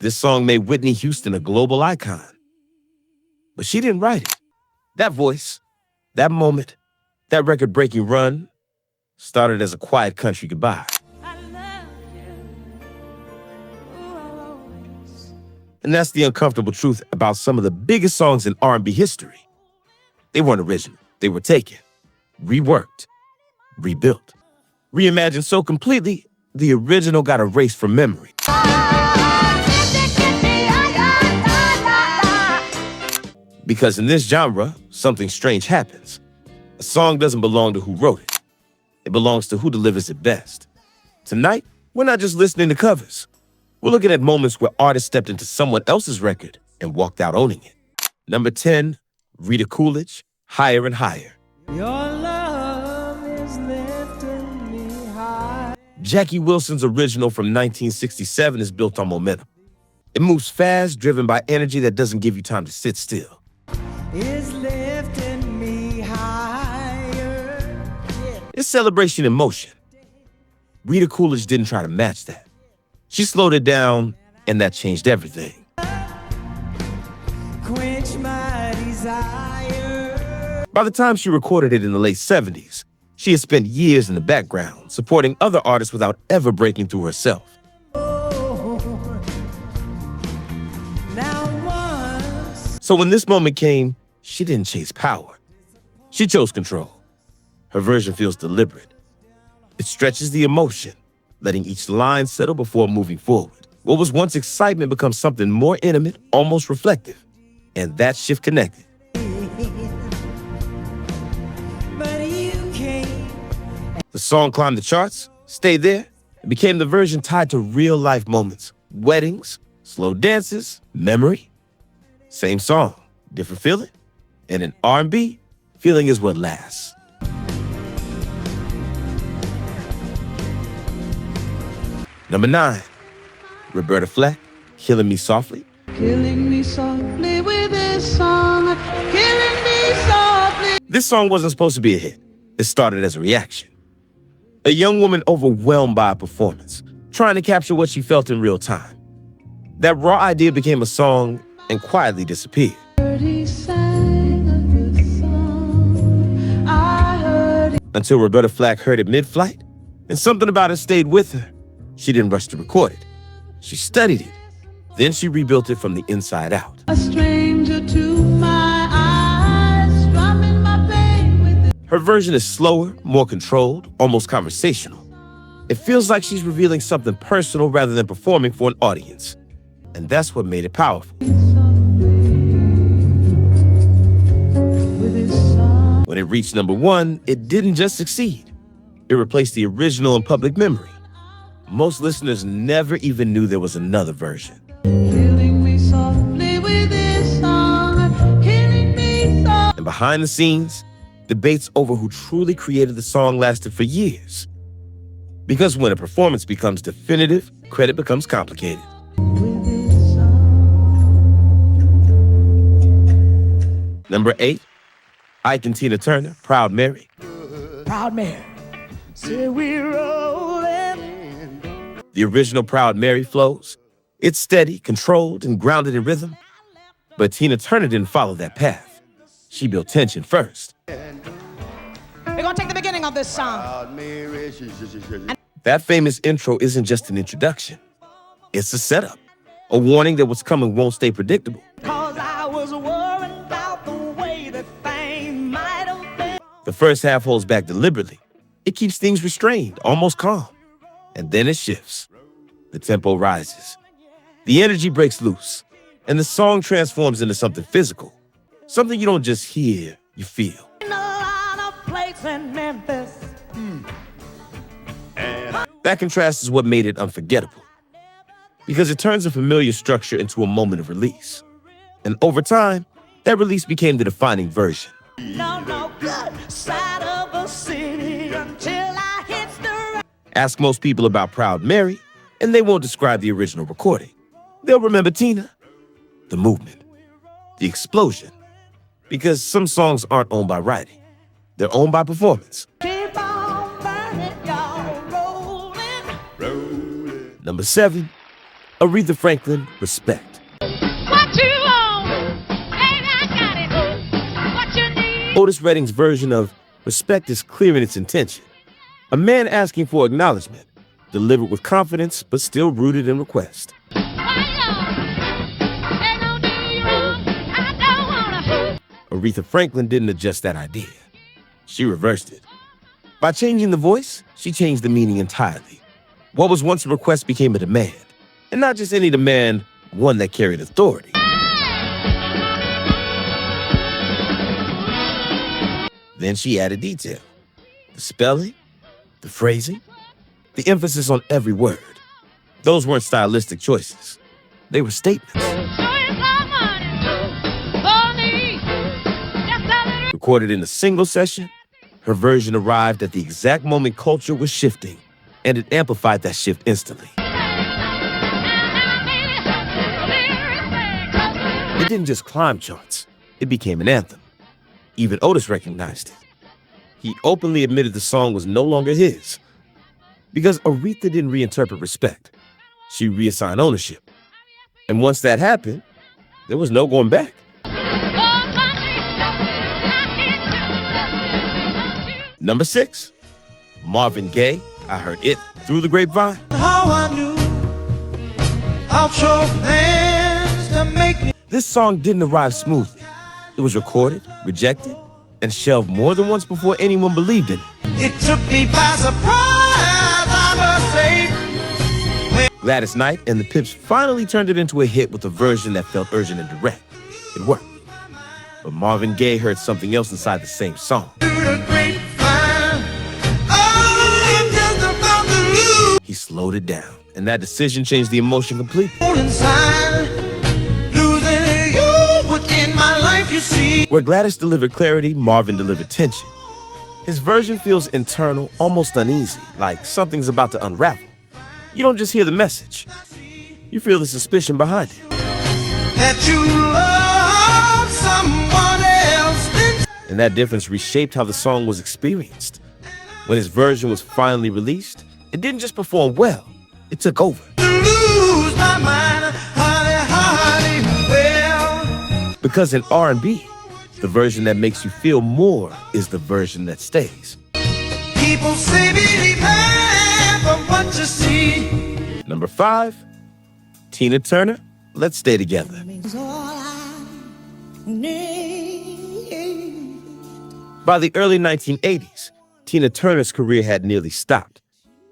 This song made Whitney Houston a global icon. But she didn't write it. That voice, that moment, that record-breaking run started as a quiet country goodbye. And that's the uncomfortable truth about some of the biggest songs in R&B history. They weren't original. They were taken, reworked, rebuilt, reimagined so completely, the original got erased from memory. Because in this genre, something strange happens. A song doesn't belong to who wrote it. It belongs to who delivers it best. Tonight, we're not just listening to covers. We're looking at moments where artists stepped into someone else's record and walked out owning it. Number 10, Rita Coolidge, Higher and Higher. Your love is lifting me high. Jackie Wilson's original from 1967 is built on momentum. It moves fast, driven by energy that doesn't give you time to sit still. Is lifting me higher. Yeah. It's celebration in motion. Rita Coolidge didn't try to match that. She slowed it down, and that changed everything. Quench my desire. By the time she recorded it in the late 70s, she had spent years in the background, supporting other artists without ever breaking through herself. So when this moment came, she didn't chase power. She chose control. Her version feels deliberate. It stretches the emotion, letting each line settle before moving forward. What was once excitement becomes something more intimate, almost reflective. And that shift connected. The song climbed the charts, stayed there, and became the version tied to real-life moments. Weddings, slow dances, memory. Same song, different feeling. And in R&B, feeling is what lasts. Number 9, Roberta Flack, Killing Me Softly. Killing me softly with this song. Killing me softly. This song wasn't supposed to be a hit. It started as a reaction. A young woman overwhelmed by a performance, trying to capture what she felt in real time. That raw idea became a song and quietly disappeared. Until Roberta Flack heard it mid-flight, and something about it stayed with her. She didn't rush to record it. She studied it. Then she rebuilt it from the inside out. A stranger to my eyes, strumming my pain with it. Her version is slower, more controlled, almost conversational. It feels like she's revealing something personal rather than performing for an audience. And that's what made it powerful. When it reached number 1, it didn't just succeed. It replaced the original in public memory. Most listeners never even knew there was another version. Killing me softly with this song. Killing me softly. And behind the scenes, debates over who truly created the song lasted for years. Because when a performance becomes definitive, credit becomes complicated. Number 8, Ike and Tina Turner, Proud Mary. Proud Mary. Say we're rolling. The original Proud Mary flows. It's steady, controlled, and grounded in rhythm. But Tina Turner didn't follow that path. She built tension first. We're gonna take the beginning of this song. That famous intro isn't just an introduction. It's a setup. A warning that what's coming won't stay predictable. 'Cause I was worried about the way that things might have been. The first half holds back deliberately. It keeps things restrained, almost calm. And then it shifts. The tempo rises. The energy breaks loose. And the song transforms into something physical. Something you don't just hear, you feel. In a line of place in Memphis. That contrast is what made it unforgettable. Because it turns a familiar structure into a moment of release. And over time, that release became the defining version. No good side of the city until I hit the. Ask most people about Proud Mary, and they won't describe the original recording. They'll remember Tina, the movement, the explosion. Because some songs aren't owned by writing. They're owned by performance. Keep on burning, y'all rolling. Number 7, Aretha Franklin, Respect. What you want? Baby, I got it. What you need? Otis Redding's version of Respect is clear in its intention. A man asking for acknowledgement, delivered with confidence, but still rooted in request. Aretha Franklin didn't adjust that idea. She reversed it. By changing the voice, she changed the meaning entirely. What was once a request became a demand. And not just any demand, one that carried authority. Then she added detail. The spelling, the phrasing, the emphasis on every word. Those weren't stylistic choices. They were statements. Recorded in a single session, her version arrived at the exact moment culture was shifting, and it amplified that shift instantly. It didn't just climb charts, it became an anthem. Even Otis recognized it. He openly admitted the song was no longer his. Because Aretha didn't reinterpret Respect, she reassigned ownership. And once that happened, there was no going back. Number 6, Marvin Gaye, I Heard It Through the Grapevine. How I knew I'll show plans to make me. This song didn't arrive smoothly. It was recorded, rejected, and shelved more than once before anyone believed in it. It took me by surprise, I must say. Gladys Knight and the Pips finally turned it into a hit with a version that felt urgent and direct. It worked. But Marvin Gaye heard something else inside the same song. He slowed it down, and that decision changed the emotion completely. Where Gladys delivered clarity, Marvin delivered tension. His version feels internal, almost uneasy, like something's about to unravel. You don't just hear the message. You feel the suspicion behind it. That you love someone else. And that difference reshaped how the song was experienced. When his version was finally released, it didn't just perform well, it took over. Lose my mind, honey, well. Because in R&B, the version that makes you feel more is the version that stays. People say believe half of what you see. Number 5, Tina Turner, Let's Stay Together. By the early 1980s, Tina Turner's career had nearly stopped.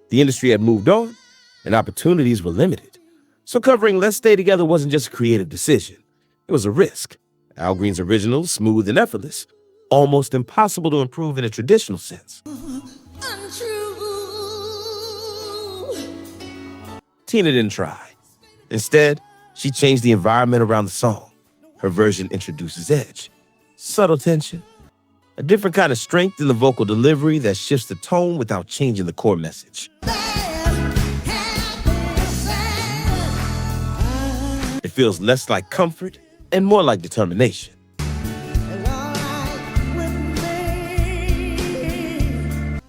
The industry had moved on, and opportunities were limited. So covering Let's Stay Together wasn't just a creative decision. It was a risk. Al Green's original, smooth and effortless, almost impossible to improve in a traditional sense. Tina didn't try. Instead, she changed the environment around the song. Her version introduces edge, subtle tension, a different kind of strength in the vocal delivery that shifts the tone without changing the core message. It feels less like comfort and more like determination.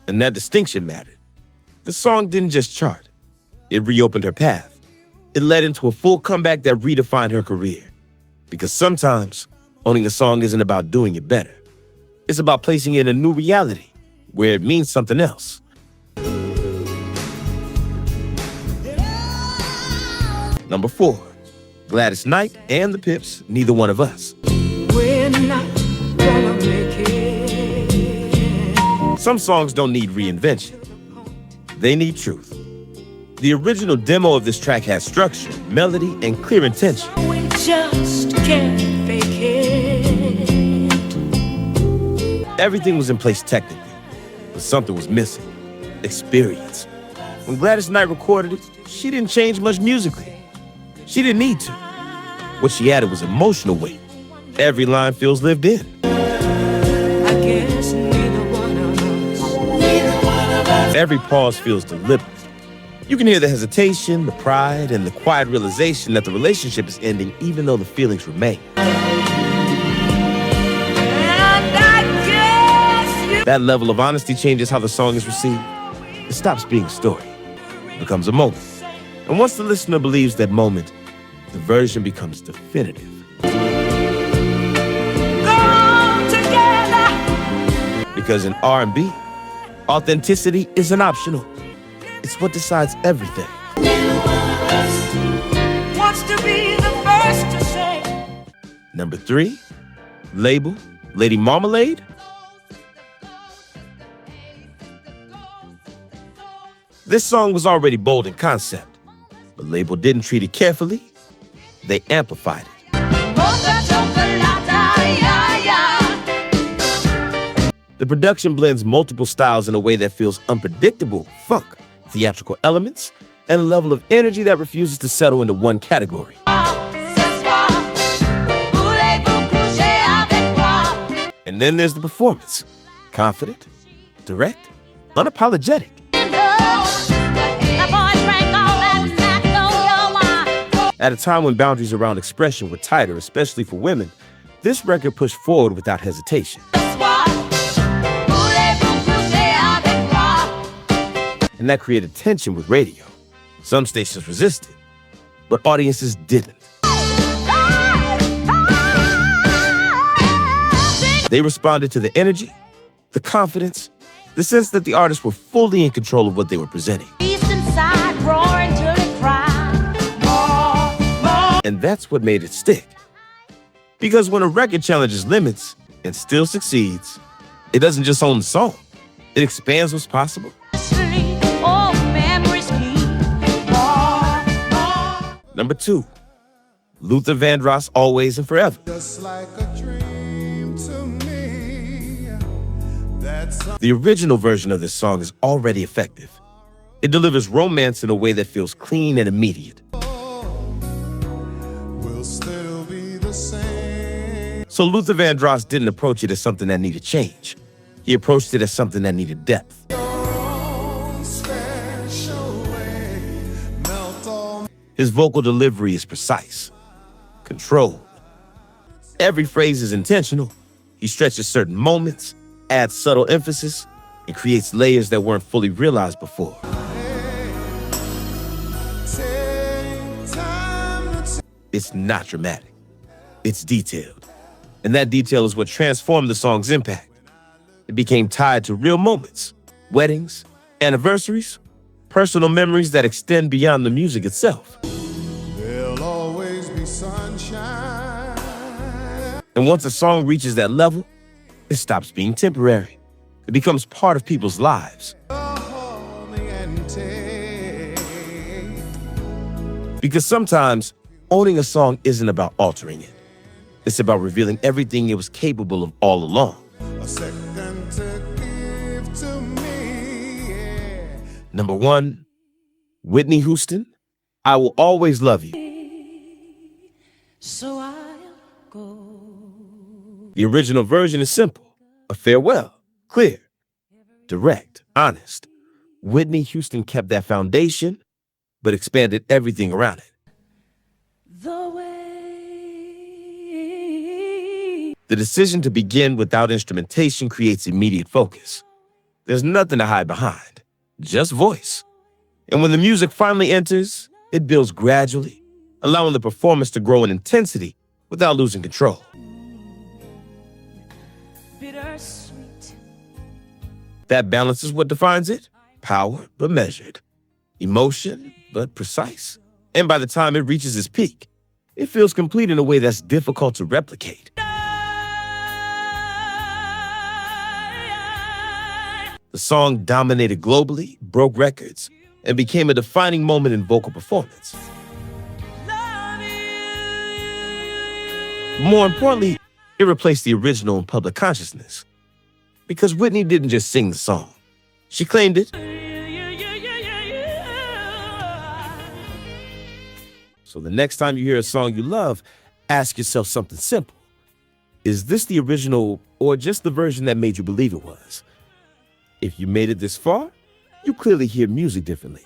And that distinction mattered. The song didn't just chart. It reopened her path. It led into a full comeback that redefined her career. Because sometimes, owning a song isn't about doing it better. It's about placing it in a new reality, where it means something else. Number 4, Gladys Knight and the Pips, Neither One of Us. We're not gonna make it. Some songs don't need reinvention. They need truth. The original demo of this track has structure, melody, and clear intention. We just can't fake it. Everything was in place technically, but something was missing. Experience. When Gladys Knight recorded it, she didn't change much musically. She didn't need to. What she added was emotional weight. Every line feels lived in. I guess neither one of us. Every pause feels deliberate. You can hear the hesitation, the pride, and the quiet realization that the relationship is ending even though the feelings remain. That level of honesty changes how the song is received. It stops being a story. It becomes a moment And once the listener believes that moment, the version becomes definitive. Because in R&B, authenticity isn't optional. It's what decides everything. Wants to be the first to say. Number 3, label, Lady Marmalade. This song was already bold in concept, but label didn't treat it carefully. They amplified it. The production blends multiple styles in a way that feels unpredictable, funk, theatrical elements, and a level of energy that refuses to settle into one category. And then there's the performance. Confident, direct, unapologetic. At a time when boundaries around expression were tighter, especially for women, this record pushed forward without hesitation. And that created tension with radio. Some stations resisted, but audiences didn't. They responded to the energy, the confidence, the sense that the artists were fully in control of what they were presenting. And that's what made it stick. Because when a record challenges limits and still succeeds, it doesn't just own the song, it expands what's possible. Number 2, Luther Vandross, Always and Forever. Just like a dream to me. The original version of this song is already effective. It delivers romance in a way that feels clean and immediate. We'll still be the same. So Luther Vandross didn't approach it as something that needed change. He approached it as something that needed depth. His vocal delivery is precise, controlled. Every phrase is intentional. He stretches certain moments, adds subtle emphasis, and creates layers that weren't fully realized before. It's not dramatic. It's detailed. And that detail is what transformed the song's impact. It became tied to real moments, weddings, anniversaries, personal memories that extend beyond the music itself. There'll always be sunshine. And once a song reaches that level, it stops being temporary. It becomes part of people's lives. Because sometimes owning a song isn't about altering it. It's about revealing everything it was capable of all along. A second to give to me. Number 1, Whitney Houston, I Will Always Love You. So I'll go. The original version is simple, a farewell, clear, direct, honest. Whitney Houston kept that foundation, but expanded everything around it. The way. The decision to begin without instrumentation creates immediate focus. There's nothing to hide behind, just voice. And when the music finally enters, it builds gradually, allowing the performance to grow in intensity without losing control. Bittersweet. That balance is what defines it. Power, but measured. Emotion, but precise. And by the time it reaches its peak, it feels complete in a way that's difficult to replicate. The song dominated globally, broke records, and became a defining moment in vocal performance. More importantly, it replaced the original in public consciousness. Because Whitney didn't just sing the song. She claimed it. So the next time you hear a song you love, ask yourself something simple. Is this the original or just the version that made you believe it was? If you made it this far, you clearly hear music differently.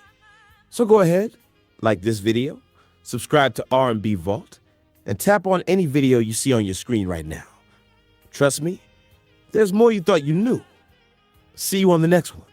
So go ahead, like this video, subscribe to R&B Vault, and tap on any video you see on your screen right now. Trust me, there's more you thought you knew. See you on the next one.